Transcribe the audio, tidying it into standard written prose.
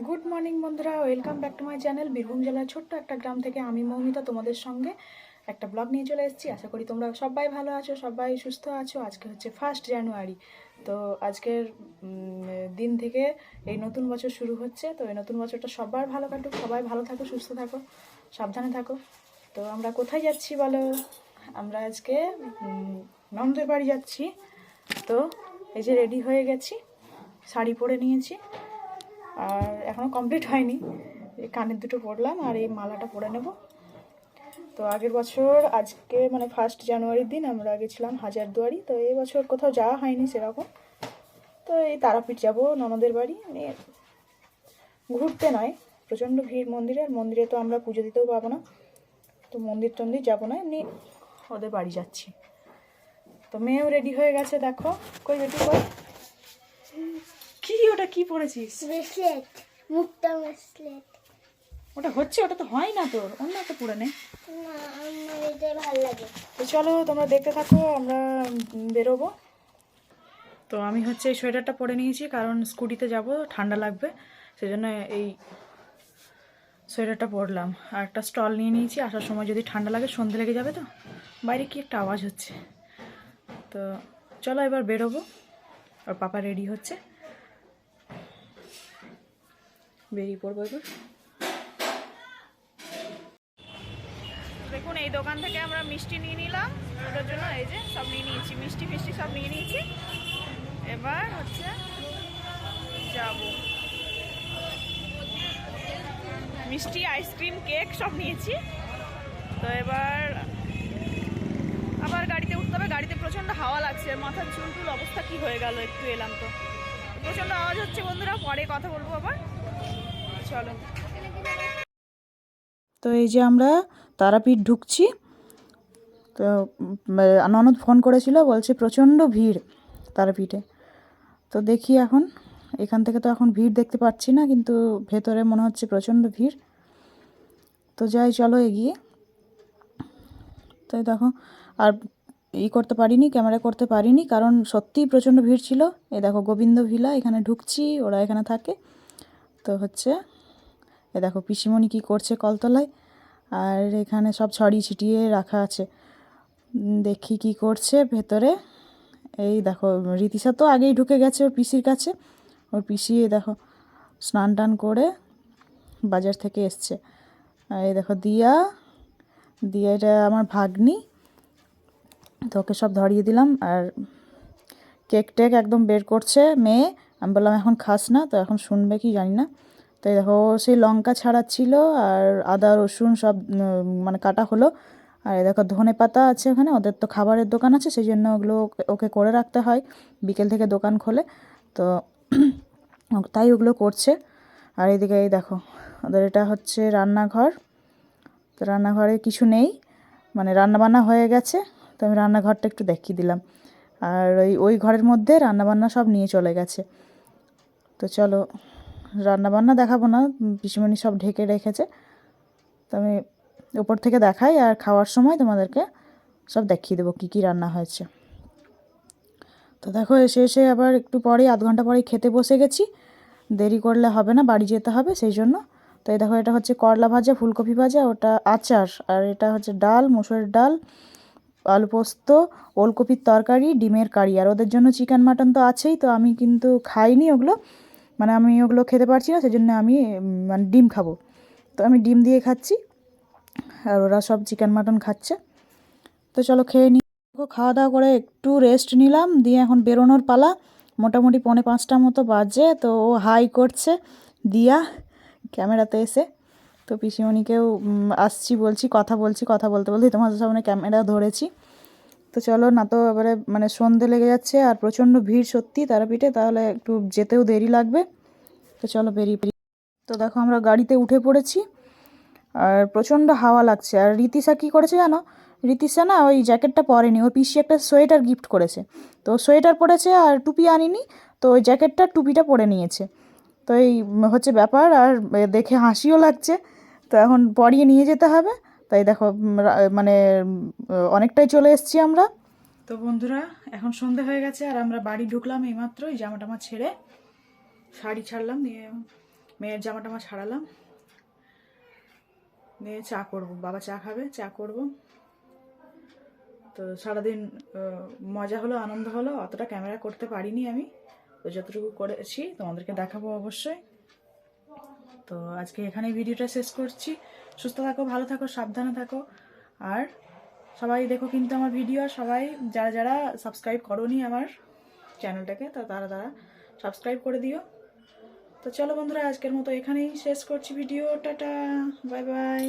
Good morning বন্ধুরা, welcome back to my channel. Birbhum জেলার ছোট্ট একটা গ্রাম থেকে আমি মৌমিতা তোমাদের সঙ্গে একটা ব্লগ নিয়ে চলে এসেছি। আশা করি তোমরা সবাই ভালো আছো, সবাই সুস্থ আছো। আজকে হচ্ছে 1 জানুয়ারি। তো আজকের দিন থেকে এই নতুন বছর শুরু হচ্ছে। তো এই নতুন বছরটা সবার ভালো কাটুক, সবাই ভালো থাকো, সুস্থ থাকো, সাবধানে থাকো। তো আমরা কোথায় যাচ্ছি বলো? আমরা আজকে ননদের বাড়ি যাচ্ছি। তো এই যে রেডি হয়ে গেছি, শাড়ি পরে নিয়েছি, আর এখনও কমপ্লিট হয়নি। এই কানের দুটো পরলাম আর এই মালাটা পরে নেব। তো আগের বছর আজকে মানে 1 জানুয়ারির দিন আমরা গেছিলাম হাজারদুয়ারি। তো এই বছর কোথাও যাওয়া হয়নি সেরকম। তো এই তারাপীঠ যাব ননদের বাড়ি, মানে ঘুরতে নয়, প্রচণ্ড ভিড় মন্দিরে। আর মন্দিরে তো আমরা পুজো দিতেও পাবো না, তো মন্দির টন্দির যাবো না, এমনি ওদের বাড়ি যাচ্ছি। তো মেয়েও রেডি হয়ে গেছে, দেখো। কই বেটি কই? কি ওটা কি পড়েছিস? ব্রেসলেট, মুক্তা ব্রেসলেট। ওটা হচ্ছে, ওটা তো হয় না তোর, অন্য একটা পরে নে। না, আমার এটা ভালো লাগে। তো চলো তোমরা দেখতে থাকো, আমরা বেরোবো। তো আমি হচ্ছে এই সোয়েটারটা পরে নিয়েছি, কারণ স্কুটিতে যাব, ঠান্ডা লাগবে, সেজন্য এই সোয়েটারটা পরলাম। আর একটা স্টল নিয়ে নিয়েছি, আসার সময় যদি ঠান্ডা লাগে, সন্ধে লেগে যাবে। তো বাইরে কি একটা আওয়াজ হচ্ছে। তো চলো এবার বেরোবো। আর পাপা রেডি হচ্ছে, বেরিয়ে পড়বো এবার। দেখুন, এই দোকান থেকে আমরা মিষ্টি নিয়ে নিলাম ওটার জন্য। এই যে সব নিয়ে নিয়েছি, মিষ্টি ফিষ্টি সব নিয়ে নিয়েছি। এবার হচ্ছে যাব, মিষ্টি, আইসক্রিম, কেক সব নিয়েছি। তো এবার আবার গাড়িতে উঠতে হবে। গাড়িতে প্রচণ্ড হাওয়া লাগছে, মাথার চুল টুল অবস্থা কি হয়ে গেল। একটু এলাম তো প্রচণ্ড আওয়াজ হচ্ছে বন্ধুরা, পরে কথা বলবো আবার। চলো। তো এই যে আমরা তারাপীঠ ঢুকছি। তো ননদ ফোন করেছিল, বলছে প্রচণ্ড ভিড় তারাপীঠে। তো দেখি এখন, এখান থেকে তো এখন ভিড় দেখতে পাচ্ছি না, কিন্তু ভেতরে মনে হচ্ছে প্রচণ্ড ভিড়। তো যাই, চলো এগিয়ে। তো দেখো, আর করতে পারিনি, ক্যামেরা করতে পারিনি, কারণ সত্যিই প্রচণ্ড ভিড় ছিল। এই দেখো গোবিন্দ ভিলা, এখানে ঢুকছি, ওরা এখানে থাকে। তো হচ্ছে এ দেখো পিসিমণি কী করছে কলতলায়, আর এখানে সব ছড়িয়ে ছিটিয়ে রাখা আছে। দেখি কি করছে ভেতরে। এই দেখো রীতিশা তো আগেই ঢুকে গেছে ওর পিসির কাছে। ওর পিসি দেখো স্নান টান করে বাজার থেকে এসছে। আর এই দেখো দিয়া, এটা আমার ভাগ্নি। তো ওকে সব ধরিয়ে দিলাম। আর কেক টেক একদম বের করছে মেয়ে। আমি বললাম এখন খাস না, তো এখন শুনবে কি জানি না। তো এই দেখো সেই লঙ্কা ছাড়াচ্ছিল, আর আদা রসুন সব মানে কাটা হলো। আর এই দেখো ধনে পাতা আছে ওখানে, ওদের তো খাবারের দোকান আছে, সেই জন্য ওগুলো ওকে করে রাখতে হয়, বিকেল থেকে দোকান খোলে। তো তাই ওগুলো করছে। আর এদিকে এই দেখো ওদের এটা হচ্ছে রান্নাঘর। তো রান্নাঘরে কিছু নেই, মানে রান্নাবান্না হয়ে গেছে। তো আমি রান্নাঘরটা একটু দেখিয়ে দিলাম। আর ওই ঘরের মধ্যে রান্নাবান্না সব নিয়ে চলে গেছে। তো চলো, রান্নাবান্না দেখাবো না, পিসিমণি সব ঢেকে রেখেছে। তো আমি ওপর থেকে দেখাই, আর খাওয়ার সময় তোমাদেরকে সব দেখিয়ে দেবো কী কী রান্না হয়েছে। তো দেখো এসে আবার একটু পরেই, আধ ঘন্টা পরেই খেতে বসে গেছি। দেরি করলে হবে না, বাড়ি যেতে হবে, সেই জন্য। তো এই দেখো এটা হচ্ছে করলা ভাজা, ফুলকপি ভাজা, ওটা আচার, আর এটা হচ্ছে ডাল, মুসুরের ডাল, আলু পোস্ত, ওলকপির তরকারি, ডিমের কারি। আর ওদের জন্য চিকেন মাটন তো আছেই। তো আমি কিন্তু খাইনি ওগুলো, মানে আমি ওগুলো খেতে পারছি না, সেই জন্য আমি মানে ডিম খাবো। তো আমি ডিম দিয়ে খাচ্ছি, আর ওরা সব চিকেন মাটন খাচ্ছে। তো চলো খেয়ে নিই। খাওয়া দাওয়া করে একটু রেস্ট নিলাম, দিয়ে এখন বেরোনোর পালা। মোটামুটি 4:45 মতো বাজে। তো ও হাই করছে দিয়া ক্যামেরাতে এসে। তো পিসিমণিকেও আসছি বলছি, কথা বলছি, কথা বলতে বলতে তোমাদের সামনে ক্যামেরা ধরেছি। তো চলো না, তো এবারে মানে সন্ধে লেগে যাচ্ছে, আর প্রচণ্ড ভিড় সত্যি তারাপীঠে, তাহলে একটু যেতেও দেরি লাগবে। তো চলো বেরিয়ে। তো দেখো আমরা গাড়িতে উঠে পড়েছি, আর প্রচণ্ড হাওয়া লাগছে। আর রীতিশা কী করেছে জানো? রীতিশা না ওই জ্যাকেটটা পরেনি, ওর পিসি একটা সোয়েটার গিফট করেছে। তো সোয়েটার পরেছে, আর টুপি আনিনি, তো ওই জ্যাকেটটা টুপিটা পরে নিয়েছে। তো এই হচ্ছে ব্যাপার। আর দেখে হাসিও লাগছে। তো এখন পরিয়ে নিয়ে যেতে হবে। তাই দেখো মানে অনেকটাই চলে এসেছি আমরা। তো বন্ধুরা এখন সন্ধে হয়ে গেছে, আর আমরা বাড়ি ঢুকলাম এইমাত্র, এই জামা টামা ছেড়ে শাড়ি ছাড়লাম, দিয়ে মেয়ের জামা টামা ছাড়ালাম, নিয়ে চা করব, বাবা চা খাবে, চা করব। তো সারাদিন মজা হলো, আনন্দ হলো, অতটা ক্যামেরা করতে পারিনি আমি, তো যতটুকু করেছি তোমাদেরকে দেখাবো অবশ্যই। তো আজকে এখানেই ভিডিওটা শেষ করছি। সুস্থ থাকো, ভালো থাকো, সাবধানে থাকো, আর সবাই দেখো কিন্তু আমার ভিডিও। আর সবাই যারা যারা সাবস্ক্রাইব করোনি আমার চ্যানেলটাকে, তা তারা তারা সাবস্ক্রাইব করে দিও। তো চলো বন্ধুরা, আজকের মতো এখানেই শেষ করছি ভিডিও। Tata, bye bye.